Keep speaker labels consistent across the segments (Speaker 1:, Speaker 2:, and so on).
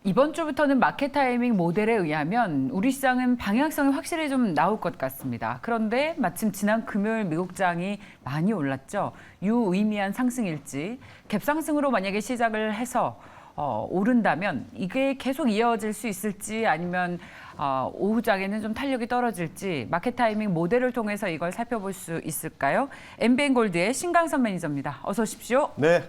Speaker 1: 이번 주부터는 마켓 타이밍 모델에 의하면 우리 시장은 방향성이 확실히 좀 나올 것 같습니다. 그런데 마침 지난 금요일 미국장이 많이 올랐죠. 유의미한 상승일지 갭상승으로 만약에 시작을 해서 오른다면 이게 계속 이어질 수 있을지 아니면 오후장에는 좀 탄력이 떨어질지 마켓 타이밍 모델을 통해서 이걸 살펴볼 수 있을까요? MBN골드의 신강선 매니저입니다. 어서 오십시오.
Speaker 2: 네,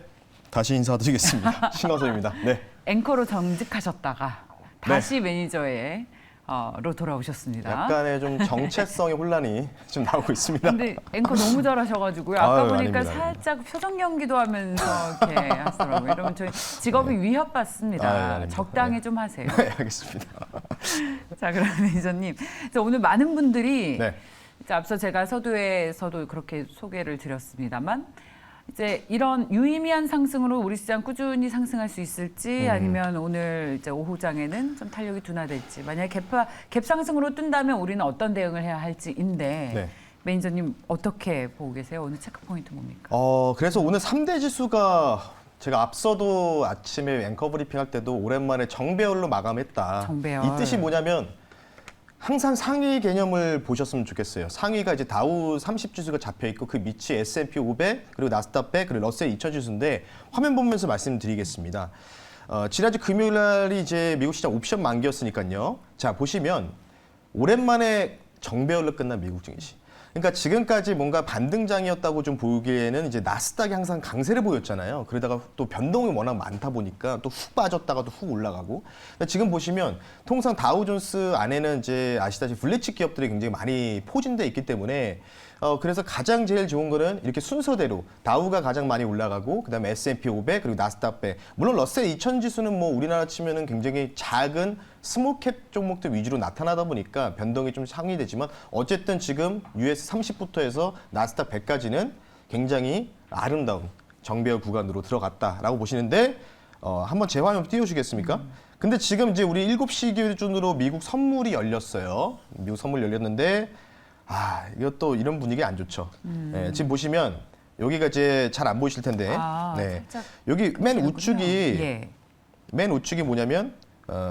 Speaker 2: 다시 인사드리겠습니다. 신강선입니다. 네.
Speaker 1: 앵커로 정직하셨다가 다시 매니저에 로 돌아오셨습니다.
Speaker 2: 약간의 좀 정체성의 혼란이 좀 나오고 있습니다.
Speaker 1: 근데 앵커 너무 잘하셔가지고요. 아까
Speaker 2: 아유,
Speaker 1: 보니까
Speaker 2: 아닙니다.
Speaker 1: 살짝 표정 연기도 하면서 이렇게 하시더라고요. 이러면 저희 직업이 위협받습니다.
Speaker 2: 아닙니다.
Speaker 1: 적당히
Speaker 2: 네.
Speaker 1: 좀 하세요.
Speaker 2: 네, 알겠습니다.
Speaker 1: 자, 그럼 매니저님. 그래서 오늘 많은 분들이
Speaker 2: 네.
Speaker 1: 이제 앞서 제가 서두에서도 그렇게 소개를 드렸습니다만 이제 이런 유의미한 상승으로 우리 시장 꾸준히 상승할 수 있을지 아니면 오늘 이제 오후장에는 좀 탄력이 둔화될지 만약에 갭상승으로 뜬다면 우리는 어떤 대응을 해야 할지인데
Speaker 2: 네.
Speaker 1: 매니저님 어떻게 보고 계세요? 오늘 체크 포인트 뭡니까?
Speaker 2: 그래서 오늘 3대 지수가 제가 앞서도 아침에 앵커 브리핑 할 때도 오랜만에 정배열로 마감했다.
Speaker 1: 정배열.
Speaker 2: 이 뜻이 뭐냐면 항상 상위 개념을 보셨으면 좋겠어요. 상위가 이제 다우 30 지수가 잡혀 있고 그 밑이 S&P 500 그리고 나스닥 100 그리고 러셀 2000 지수인데 화면 보면서 말씀드리겠습니다. 지난주 금요일 날이 이제 미국 시장 옵션 만기였으니까요. 자, 보시면 오랜만에 정배열로 끝난 미국 증시. 그러니까 지금까지 뭔가 반등장이었다고 좀 보기에는 이제 나스닥이 항상 강세를 보였잖아요. 그러다가 또 변동이 워낙 많다 보니까 또 훅 빠졌다가 또 훅 올라가고. 근데 지금 보시면 통상 다우존스 안에는 이제 아시다시피 블리츠 기업들이 굉장히 많이 포진돼 있기 때문에 그래서 가장 제일 좋은 거는 이렇게 순서대로 다우가 가장 많이 올라가고 그다음에 S&P 500 그리고 나스닥 100. 물론 러셀 2000 지수는 뭐 우리나라 치면은 굉장히 작은 스몰캡 종목들 위주로 나타나다 보니까 변동이 좀 상위되지만 어쨌든 지금 US 30부터 해서 나스닥 100까지는 굉장히 아름다운 정배열 구간으로 들어갔다라고 보시는데 한번 제 화면 띄워주시겠습니까? 근데 지금 이제 우리 7시 기준으로 미국 선물이 열렸어요. 미국 선물 열렸는데 이것도 이런 분위기 안 좋죠. 네, 지금 보시면 여기가 이제 잘 안 보이실 텐데, 네,
Speaker 1: 살짝
Speaker 2: 여기 맨 우측이
Speaker 1: 예.
Speaker 2: 맨 우측이 뭐냐면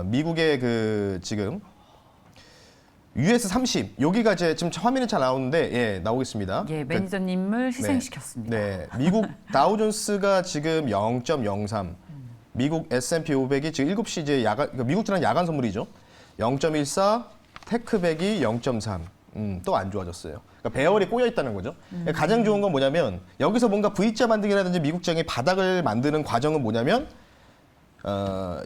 Speaker 2: 미국의 그 지금 US 30 여기가 이제 지금 화면이 잘 나오는데 예 나오겠습니다.
Speaker 1: 예, 매니저님을 희생시켰습니다.
Speaker 2: 네, 미국 다우존스가 지금 0.03, 미국 S&P 500이 지금 7시 이제 야간 그러니까 미국 지난 야간 선물이죠. 0.14, 테크백이 0.3. 또 안 좋아졌어요. 그러니까 배열이 꼬여 있다는 거죠. 가장 좋은 건 뭐냐면 여기서 뭔가 V자 만들기라든지 미국장의 바닥을 만드는 과정은 뭐냐면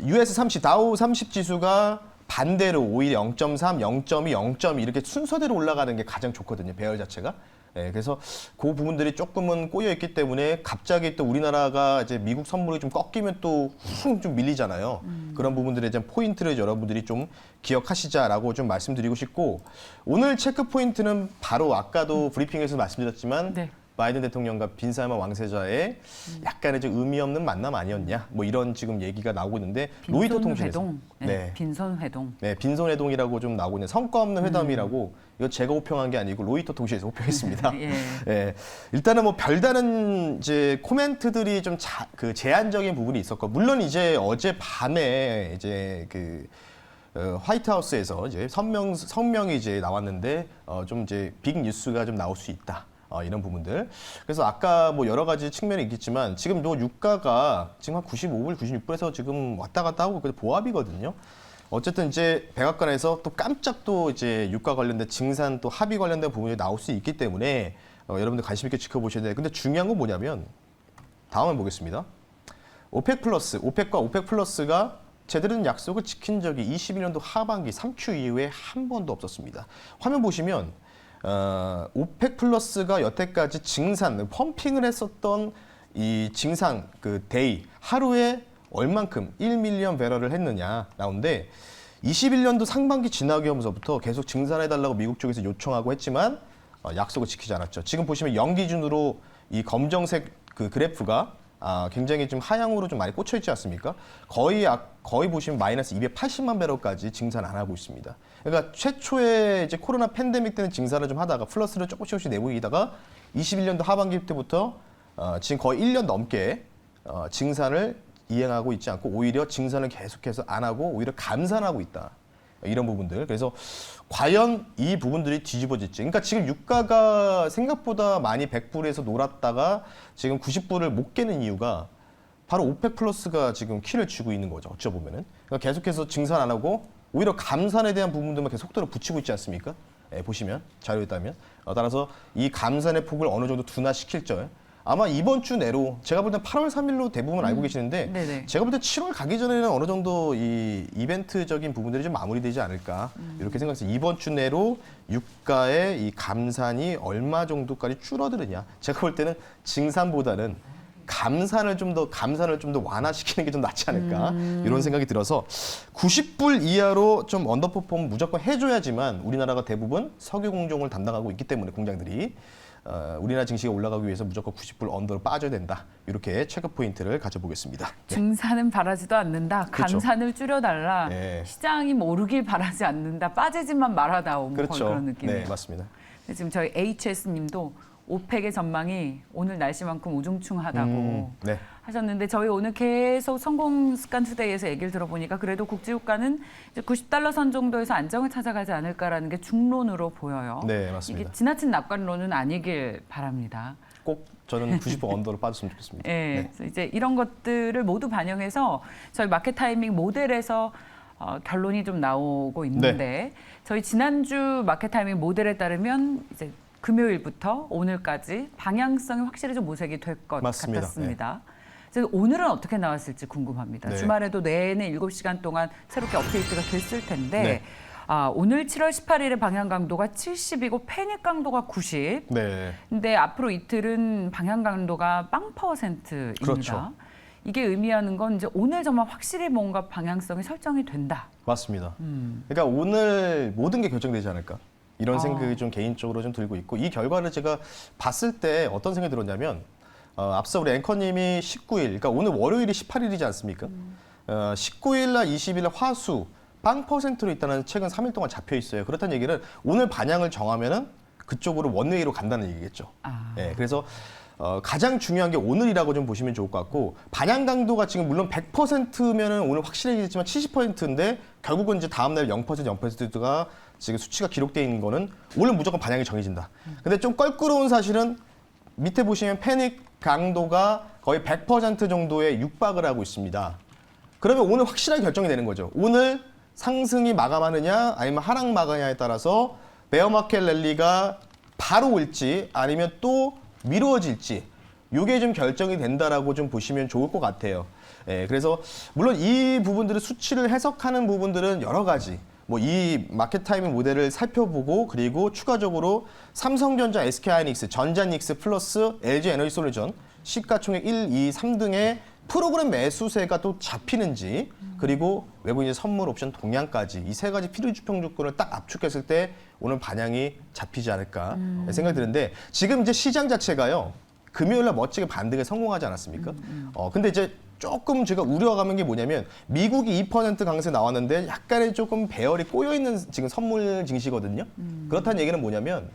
Speaker 2: US 30, 다우 30 지수가 반대로 오히려 0.3, 0.2, 0.2 이렇게 순서대로 올라가는 게 가장 좋거든요. 배열 자체가. 네, 그래서 그 부분들이 조금은 꼬여 있기 때문에 갑자기 또 우리나라가 이제 미국 선물이 좀 꺾이면 또 훅 좀 밀리잖아요. 그런 부분들에 대한 포인트를 여러분들이 좀 기억하시자라고 좀 말씀드리고 싶고 오늘 체크 포인트는 바로 아까도 브리핑에서 말씀드렸지만
Speaker 1: 네.
Speaker 2: 바이든 대통령과 빈살만 왕세자의 약간의 좀 의미 없는 만남 아니었냐 뭐 이런 지금 얘기가 나오고 있는데 로이터 통신에서
Speaker 1: 빈손회동. 네. 빈손회동.
Speaker 2: 네, 빈손회동이라고 좀 나오고 있는 성과 없는 회담이라고 이거 제가 호평한 게 아니고 로이터 통신에서 호평했습니다.
Speaker 1: 예.
Speaker 2: 예, 일단은 뭐 별다른 이제 코멘트들이 좀 그 제한적인 부분이 있었고 물론 이제 어제 밤에 이제 그 화이트하우스에서 이제 성명이 이제 나왔는데 좀 이제 빅 뉴스가 좀 나올 수 있다. 이런 부분들. 그래서 아까 뭐 여러 가지 측면이 있겠지만 지금 또 유가가 지금 한 95불, 96불에서 지금 왔다 갔다 하고 그 보합이거든요. 어쨌든 이제 백악관에서 또 깜짝 또 이제 유가 관련된 증산 또 합의 관련된 부분이 나올 수 있기 때문에 여러분들 관심 있게 지켜보셔야 돼요. 근데 중요한 건 뭐냐면 다음에 보겠습니다. 오펙과 오펙 플러스가 제대로 된 약속을 지킨 적이 21년도 하반기 3Q 이후에 한 번도 없었습니다. 화면 보시면 오펙 플러스가 여태까지 증산, 펌핑을 했었던 이 증산 그 데이 하루에 얼만큼 1밀리언 배럴을 했느냐 나오는데 21년도 상반기 지나기 하면서부터 계속 증산해달라고 미국 쪽에서 요청하고 했지만 약속을 지키지 않았죠. 지금 보시면 연 기준으로 이 검정색 그 그래프가 굉장히 좀 하향으로 좀 많이 꽂혀 있지 않습니까? 거의 보시면 마이너스 280만 배럴까지 증산 안 하고 있습니다. 그러니까 최초에 이제 코로나 팬데믹 때는 증산을 좀 하다가 플러스를 조금씩 내보이다가 21년도 하반기 때부터 지금 거의 1년 넘게 증산을 이행하고 있지 않고 오히려 증산을 계속해서 안 하고 오히려 감산하고 있다. 이런 부분들. 그래서 과연 이 부분들이 뒤집어질지. 그러니까 지금 유가가 생각보다 많이 100불에서 놀았다가 지금 90불을 못 깨는 이유가 바로 오펙 플러스가 지금 키를 쥐고 있는 거죠. 어찌 보면은. 그러니까 계속해서 증산 안 하고 오히려 감산에 대한 부분들만 계속 속도를 붙이고 있지 않습니까? 예, 보시면 자료에 따르면 따라서 이 감산의 폭을 어느 정도 둔화시킬 줄 아마 이번 주 내로 제가 볼 땐 8월 3일로 대부분 알고 계시는데
Speaker 1: 네네.
Speaker 2: 제가 볼 때 7월 가기 전에는 어느 정도 이 이벤트적인 부분들이 좀 마무리되지 않을까 이렇게 생각해서 이번 주 내로 유가의 이 감산이 얼마 정도까지 줄어드느냐 제가 볼 때는 증산보다는 감산을 좀 더 완화시키는 게 좀 낫지 않을까 이런 생각이 들어서 90불 이하로 좀 언더퍼폼 무조건 해줘야지만 우리나라가 대부분 석유 공정을 담당하고 있기 때문에 공장들이 우리나라 증시가 올라가기 위해서 무조건 90불 언더로 빠져야 된다. 이렇게 체크 포인트를 가져보겠습니다. 네.
Speaker 1: 증산은 바라지도 않는다.
Speaker 2: 그렇죠.
Speaker 1: 감산을 줄여달라.
Speaker 2: 네.
Speaker 1: 시장이 오르길 바라지 않는다. 빠지지만 말아다오. 뭐
Speaker 2: 그렇죠.
Speaker 1: 그런 느낌이에요.
Speaker 2: 네, 맞습니다.
Speaker 1: 지금 저희 HS님도 오펙의 전망이 오늘 날씨만큼 우중충하다고
Speaker 2: 네.
Speaker 1: 하셨는데 저희 오늘 계속 성공 습관 투데이에서 얘기를 들어보니까 그래도 국제유가는 이제 90달러 선 정도에서 안정을 찾아가지 않을까라는 게 중론으로 보여요.
Speaker 2: 네, 맞습니다.
Speaker 1: 이게 지나친 낙관론은 아니길 바랍니다.
Speaker 2: 꼭 저는 90불 언더로 빠졌으면 좋겠습니다.
Speaker 1: 네. 그래서 이제 이런 것들을 모두 반영해서 저희 마켓 타이밍 모델에서 결론이 좀 나오고 있는데 저희 지난주 마켓 타이밍 모델에 따르면 이제 금요일부터 오늘까지 방향성이 확실히 좀 모색이 될 것
Speaker 2: 맞습니다.
Speaker 1: 같았습니다. 그래서 오늘은 어떻게 나왔을지 궁금합니다.
Speaker 2: 네.
Speaker 1: 주말에도 내내 7시간 동안 새롭게 업데이트가 됐을 텐데
Speaker 2: 네.
Speaker 1: 오늘 7월 18일의 방향 강도가 70이고 패닉 강도가 90.
Speaker 2: 네.
Speaker 1: 근데 앞으로 이틀은 방향 강도가 0%입니다.
Speaker 2: 그렇죠.
Speaker 1: 이게 의미하는 건 이제 오늘 정말 확실히 뭔가 방향성이 설정이 된다.
Speaker 2: 맞습니다. 그러니까 오늘 모든 게 결정되지 않을까? 이런 생각이 좀 개인적으로 좀 들고 있고 이 결과를 제가 봤을 때 어떤 생각이 들었냐면 앞서 우리 앵커님이 19일, 그러니까 오늘 월요일이 18일이지 않습니까? 19일날 20일날 화수 0%로 있다는 최근 3일 동안 잡혀 있어요. 그렇다는 얘기는 오늘 반향을 정하면은 그쪽으로 원웨이로 간다는 얘기겠죠. 네, 그래서 가장 중요한 게 오늘이라고 좀 보시면 좋을 것 같고 반향 강도가 지금 물론 100%면은 오늘 확실해지겠지만 70%인데 결국은 이제 다음 날 0%가 지금 수치가 기록되어 있는 거는 오늘 무조건 반향이 정해진다. 근데 좀 껄끄러운 사실은 밑에 보시면 패닉 강도가 거의 100% 정도에 육박을 하고 있습니다. 그러면 오늘 확실하게 결정이 되는 거죠. 오늘 상승이 마감하느냐 아니면 하락 마감하느냐에 따라서 베어마켓 랠리가 바로 올지 아니면 또 미루어질지 이게 좀 결정이 된다라고 좀 보시면 좋을 것 같아요. 예, 그래서 물론 이 부분들을 수치를 해석하는 부분들은 여러 가지 뭐 이 마켓 타이밍 모델을 살펴보고 그리고 추가적으로 삼성전자, SK하이닉스, 전자닉스 플러스 LG 에너지솔루션 시가총액 1, 2, 3등의 프로그램 매수세가 또 잡히는지 그리고 외국인의 선물 옵션 동향까지 이 세 가지 필요주평 조건을 딱 압축했을 때 오늘 반향이 잡히지 않을까 생각이 드는데 지금 이제 시장 자체가요 금요일 날 멋지게 반등에 성공하지 않았습니까? 근데 이제 조금 제가 우려감은 게 뭐냐면 미국이 2% 강세 나왔는데 약간의 조금 배열이 꼬여 있는 지금 선물 증시거든요. 그렇다는 얘기는 뭐냐면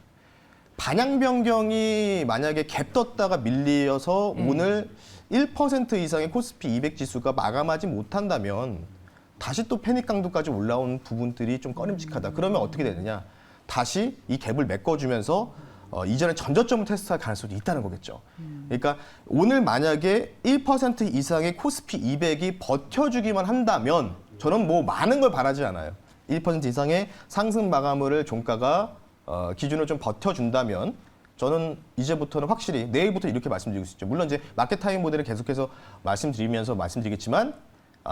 Speaker 2: 반향 변경이 만약에 갭 떴다가 밀려서 오늘 1% 이상의 코스피 200 지수가 마감하지 못한다면 다시 또 패닉 강도까지 올라온 부분들이 좀 꺼림칙하다. 그러면 어떻게 되느냐? 다시 이 갭을 메꿔주면서 이전에 전저점을 테스트할 가능성이 있다는 거겠죠. 그러니까 오늘 만약에 1% 이상의 코스피 200이 버텨주기만 한다면 저는 뭐 많은 걸 바라지 않아요. 1% 이상의 상승 마감을 종가가 기준으로 좀 버텨준다면 저는 이제부터는 확실히 내일부터 이렇게 말씀드리고 있죠. 물론 이제 마켓 타임 모델을 계속해서 말씀드리겠지만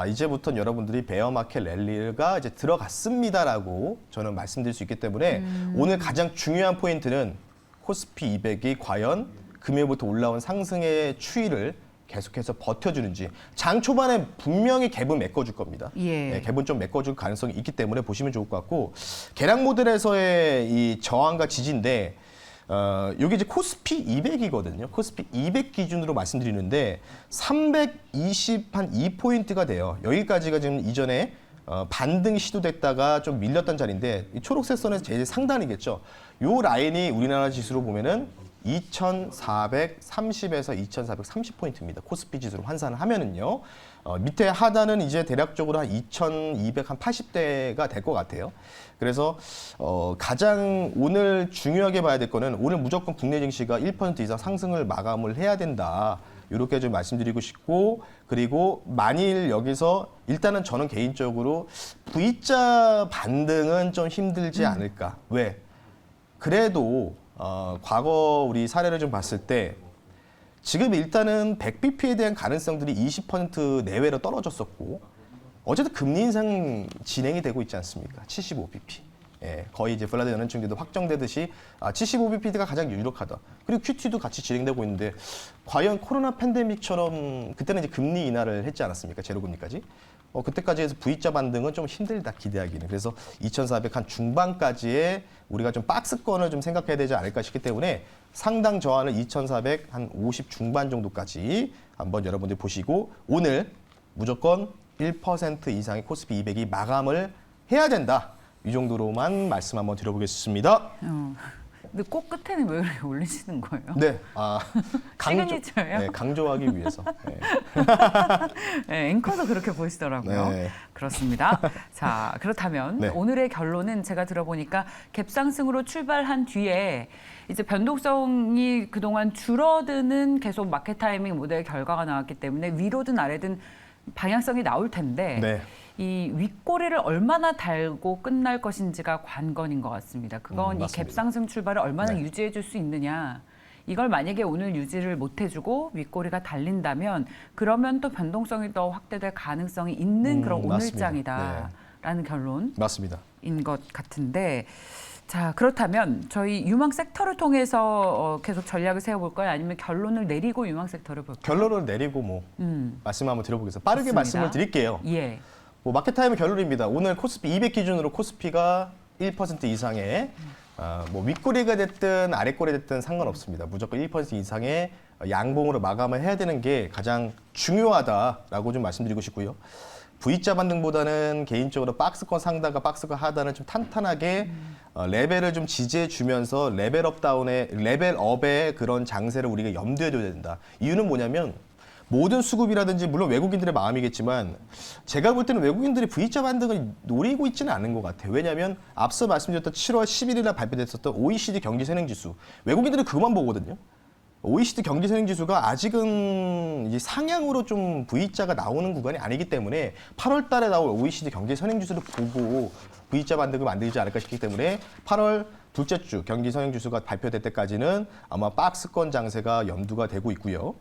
Speaker 2: 이제부터는 여러분들이 베어마켓 랠리가 이제 들어갔습니다라고 저는 말씀드릴 수 있기 때문에 오늘 가장 중요한 포인트는 코스피 200이 과연 금요일부터 올라온 상승의 추이를 계속해서 버텨주는지 장 초반에 분명히 갭은 메꿔줄 겁니다.
Speaker 1: 예.
Speaker 2: 네, 갭은 좀 메꿔줄 가능성이 있기 때문에 보시면 좋을 것 같고 계량 모델에서의 이 저항과 지지인데 여기 이제 코스피 200이거든요. 코스피 200 기준으로 말씀드리는데 322포인트가 돼요. 여기까지가 지금 이전에 반등이 시도됐다가 좀 밀렸던 자리인데 이 초록색 선에서 제일 상단이겠죠. 요 라인이 우리나라 지수로 보면은 2430에서 2430포인트입니다. 코스피 지수로 환산을 하면은요. 밑에 하단은 이제 대략적으로 한 2,280대가 될 것 같아요. 그래서 가장 오늘 중요하게 봐야 될 거는 오늘 무조건 국내 증시가 1% 이상 상승을 마감을 해야 된다. 이렇게 좀 말씀드리고 싶고, 그리고 만일 여기서 일단은 저는 개인적으로 V자 반등은 좀 힘들지 않을까. 왜? 그래도 과거 우리 사례를 좀 봤을 때 지금 일단은 100bp에 대한 가능성들이 20% 내외로 떨어졌었고, 어쨌든 금리 인상 진행이 되고 있지 않습니까? 75bp. 예, 거의 이제 블라드 연준총리도 확정되듯이 75bp가 가장 유력하다. 그리고 QT도 같이 진행되고 있는데, 과연 코로나 팬데믹처럼 그때는 이제 금리 인하를 했지 않았습니까? 제로금리까지. 그때까지 해서 V자 반등은 좀 힘들다, 기대하기는. 그래서 2,400 한 중반까지의 우리가 좀 박스권을 좀 생각해야 되지 않을까 싶기 때문에 상당 저하는 2,400 한 50 중반 정도까지 한번 여러분들 보시고, 오늘 무조건 1% 이상의 코스피 200이 마감을 해야 된다. 이 정도로만 말씀 한번 드려보겠습니다.
Speaker 1: 근데 꼭 끝에는 왜 이렇게 올리시는 거예요?
Speaker 2: 네,
Speaker 1: 시그니처예요?
Speaker 2: 네, 강조하기 위해서. 네.
Speaker 1: 네, 앵커도 그렇게 보시더라고요.
Speaker 2: 네.
Speaker 1: 그렇습니다. 자, 그렇다면
Speaker 2: 네.
Speaker 1: 오늘의 결론은 제가 들어보니까 갭상승으로 출발한 뒤에 이제 변동성이 그동안 줄어드는 계속 마켓 타이밍 모델 결과가 나왔기 때문에 위로든 아래든 방향성이 나올 텐데
Speaker 2: 네.
Speaker 1: 이 윗꼬리를 얼마나 달고 끝날 것인지가 관건인 것 같습니다. 그건 이
Speaker 2: 맞습니다.
Speaker 1: 갭상승 출발을 얼마나
Speaker 2: 네.
Speaker 1: 유지해 줄 수 있느냐. 이걸 만약에 오늘 유지를 못 해주고 윗꼬리가 달린다면 그러면 또 변동성이 더 확대될 가능성이 있는 그런
Speaker 2: 맞습니다.
Speaker 1: 오늘장이다라는 결론인
Speaker 2: 맞습니다.
Speaker 1: 것 같은데, 자 그렇다면 저희 유망 섹터를 통해서 계속 전략을 세워볼까요? 아니면 결론을 내리고 유망 섹터를 볼까요?
Speaker 2: 결론을 내리고 뭐 말씀 한번 드려보겠습니다. 빠르게
Speaker 1: 좋습니다.
Speaker 2: 말씀을 드릴게요.
Speaker 1: 예.
Speaker 2: 뭐 마켓 타임의 결론입니다. 오늘 코스피 200 기준으로 코스피가 1% 이상의 뭐 윗꼬리가 됐든 아랫꼬리 됐든 상관없습니다. 무조건 1% 이상의 양봉으로 마감을 해야 되는 게 가장 중요하다라고 좀 말씀드리고 싶고요. V자 반등보다는 개인적으로 박스권 상단과 박스권 하단을 좀 탄탄하게 레벨을 좀 지지해 주면서 레벨업의 그런 장세를 우리가 염두에 둬야 된다. 이유는 뭐냐면 모든 수급이라든지 물론 외국인들의 마음이겠지만 제가 볼 때는 외국인들이 V자 반등을 노리고 있지는 않은 것 같아요. 왜냐하면 앞서 말씀드렸던 7월 11일에 발표됐었던 OECD 경기 선행지수, 외국인들은 그것만 보거든요. OECD 경기 선행지수가 아직은 이제 상향으로 좀 V자가 나오는 구간이 아니기 때문에 8월 달에 나올 OECD 경기 선행지수를 보고 V자 반등을 만들지 않을까 싶기 때문에 8월 둘째 주 경기 선행지수가 발표될 때까지는 아마 박스권 장세가 염두가 되고 있고요.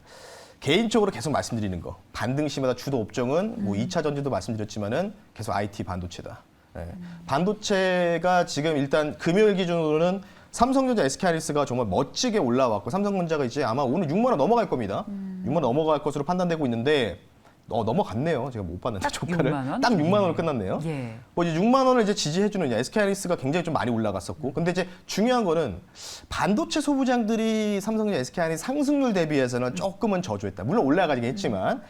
Speaker 2: 개인적으로 계속 말씀드리는 거, 반등 시마다 주도 업종은 뭐 2차 전지도 말씀드렸지만은 계속 IT 반도체다. 네. 반도체가 지금 일단 금요일 기준으로는 삼성전자, SK하이닉스가 정말 멋지게 올라왔고 삼성전자가 이제 아마 오늘 6만 원 넘어갈 겁니다. 6만 원 넘어갈 것으로 판단되고 있는데 넘어갔네요. 제가 못 봤는데 조카를
Speaker 1: 6만 원?
Speaker 2: 딱 6만 원으로 끝났네요.
Speaker 1: 예.
Speaker 2: 뭐 이제 6만 원을 이제 지지해주는 SK하이닉스가 굉장히 좀 많이 올라갔었고, 근데 이제 중요한 거는 반도체 소부장들이 삼성전자, SK하이닉스 상승률 대비해서는 조금은 저조했다. 물론 올라가긴 했지만,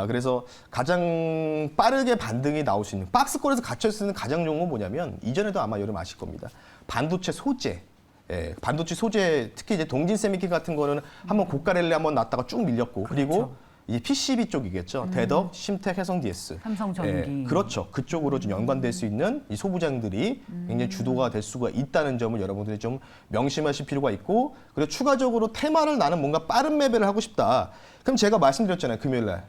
Speaker 2: 그래서 가장 빠르게 반등이 나올 수 있는 박스권에서 갇혀 있는 가장 좋은 건 뭐냐면 이전에도 아마 여러분 아실 겁니다. 반도체 소재. 예, 반도체 소재 특히 이제 동진 세미키 같은 거는 한번 고가 랠리 한번 났다가 쭉 밀렸고, 그리고 이제 PCB 쪽이겠죠. 대덕, 심텍, 해성 DS.
Speaker 1: 삼성전기.
Speaker 2: 예, 그렇죠. 그쪽으로 좀 연관될 수 있는 이 소부장들이 굉장히 주도가 될 수가 있다는 점을 여러분들이 좀 명심하실 필요가 있고, 그리고 추가적으로 테마를 나는 뭔가 빠른 매매를 하고 싶다. 그럼 제가 말씀드렸잖아요. 금요일 날.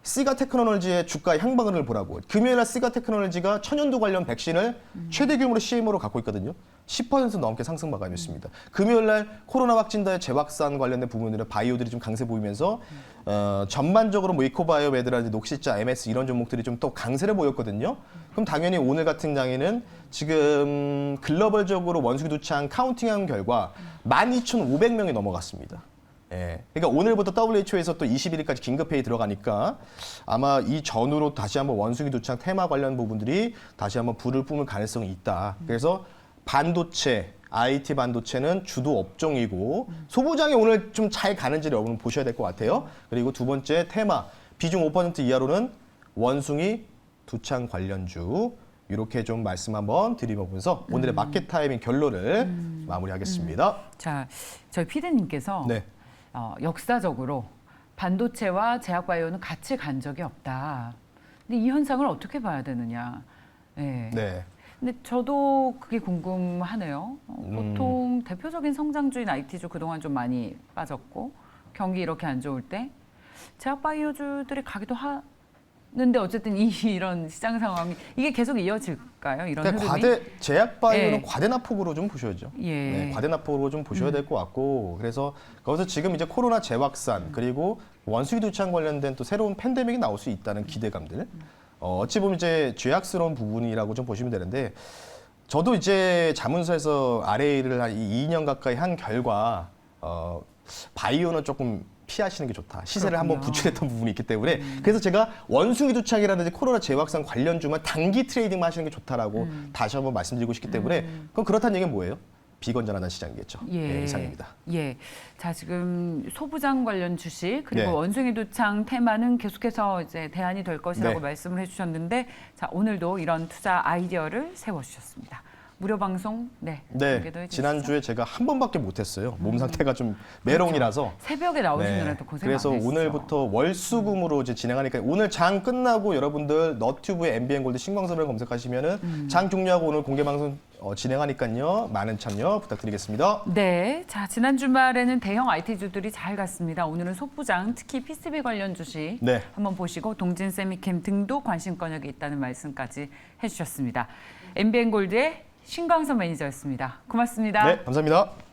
Speaker 2: 시가 테크놀로지의 주가 향방을 보라고. 금요일 날 시가 테크놀로지가 천연두 관련 백신을 최대 규모로 CMO로 갖고 있거든요. 10% 넘게 상승 마감이었습니다. 금요일 날 코로나 확진자의 재확산 관련된 부분들은 바이오들이 좀 강세 보이면서 전반적으로 뭐 이코바이오메드라든지 녹시자, MS 이런 종목들이 좀 또 강세를 보였거든요. 그럼 당연히 오늘 같은 장에는 지금 글로벌적으로 원수기 두창 카운팅한 결과 12,500명이 넘어갔습니다. 예. 그러니까 오늘부터 WHO에서 또 21일까지 긴급회의 들어가니까 아마 이 전후로 다시 한번 원숭이 두창 테마 관련 부분들이 다시 한번 불을 뿜을 가능성이 있다. 그래서 반도체, IT 반도체는 주도 업종이고 소부장이 오늘 좀 잘 가는지를 여러분 보셔야 될 것 같아요. 그리고 두 번째 테마, 비중 5% 이하로는 원숭이 두창 관련주. 이렇게 좀 말씀 한번 드리면서 오늘의 마켓 타이밍 결론을 마무리하겠습니다.
Speaker 1: 자, 저희 피디님께서
Speaker 2: 네.
Speaker 1: 역사적으로 반도체와 제약바이오는 같이 간 적이 없다. 근데 이 현상을 어떻게 봐야 되느냐. 네.
Speaker 2: 네.
Speaker 1: 근데 저도 그게 궁금하네요. 보통 대표적인 성장주인 IT주 그동안 좀 많이 빠졌고 경기 이렇게 안 좋을 때 제약바이오주들이 가기도 하는데 어쨌든 이런 시장 상황이 이게 계속 이어질까요? 이런
Speaker 2: 그러니까
Speaker 1: 흐름이?
Speaker 2: 제약바이오는
Speaker 1: 예.
Speaker 2: 과대납폭으로 좀 보셔야죠.
Speaker 1: 예.
Speaker 2: 네, 과대납폭으로 좀 보셔야 될 것 같고 그래서 거기서 지금 이제 코로나 재확산 그리고 원숭이 두창 관련된 또 새로운 팬데믹이 나올 수 있다는 기대감들 어찌 보면 이제 죄악스러운 부분이라고 좀 보시면 되는데 저도 이제 자문서에서 RA를 한 2년 가까이 한 결과 바이오는 조금 피하시는 게 좋다. 시세를 한번
Speaker 1: 그렇군요.
Speaker 2: 부추겼던 부분이 있기 때문에 그래서 제가 원숭이 두창이라든지 코로나 재확산 관련주만 단기 트레이딩만 하시는 게 좋다라고 다시 한번 말씀드리고 싶기 때문에 그럼 그렇다는 얘기는 뭐예요? 비건전하다는 시장이겠죠. 네, 이상입니다.
Speaker 1: 예. 자, 지금 소부장 관련 주식 그리고
Speaker 2: 네.
Speaker 1: 원숭이 두창 테마는 계속해서 이제 대안이 될 것이라고
Speaker 2: 네.
Speaker 1: 말씀을 해주셨는데, 자 오늘도 이런 투자 아이디어를 세워주셨습니다. 무료 방송
Speaker 2: 네,
Speaker 1: 공개도 해주시죠.
Speaker 2: 지난주에 제가 한 번밖에 못했어요. 몸 상태가 좀 메롱이라서.
Speaker 1: 새벽에 나오시느라 또 고생
Speaker 2: 그래서
Speaker 1: 많으시죠.
Speaker 2: 오늘부터 월수금으로 이제 진행하니까 오늘 장 끝나고 여러분들 너튜브에 MBN골드 신광섭을 검색하시면은 장 종료하고 오늘 공개 방송 진행하니까요. 많은 참여 부탁드리겠습니다.
Speaker 1: 네, 자 지난 주말에는 대형 IT주들이 잘 갔습니다. 오늘은 소부장, 특히 PCB 관련 주식
Speaker 2: 네.
Speaker 1: 한번 보시고 동진 세미캠 등도 관심권역이 있다는 말씀까지 해주셨습니다. MBN골드의 신광섭 매니저였습니다. 고맙습니다.
Speaker 2: 네, 감사합니다.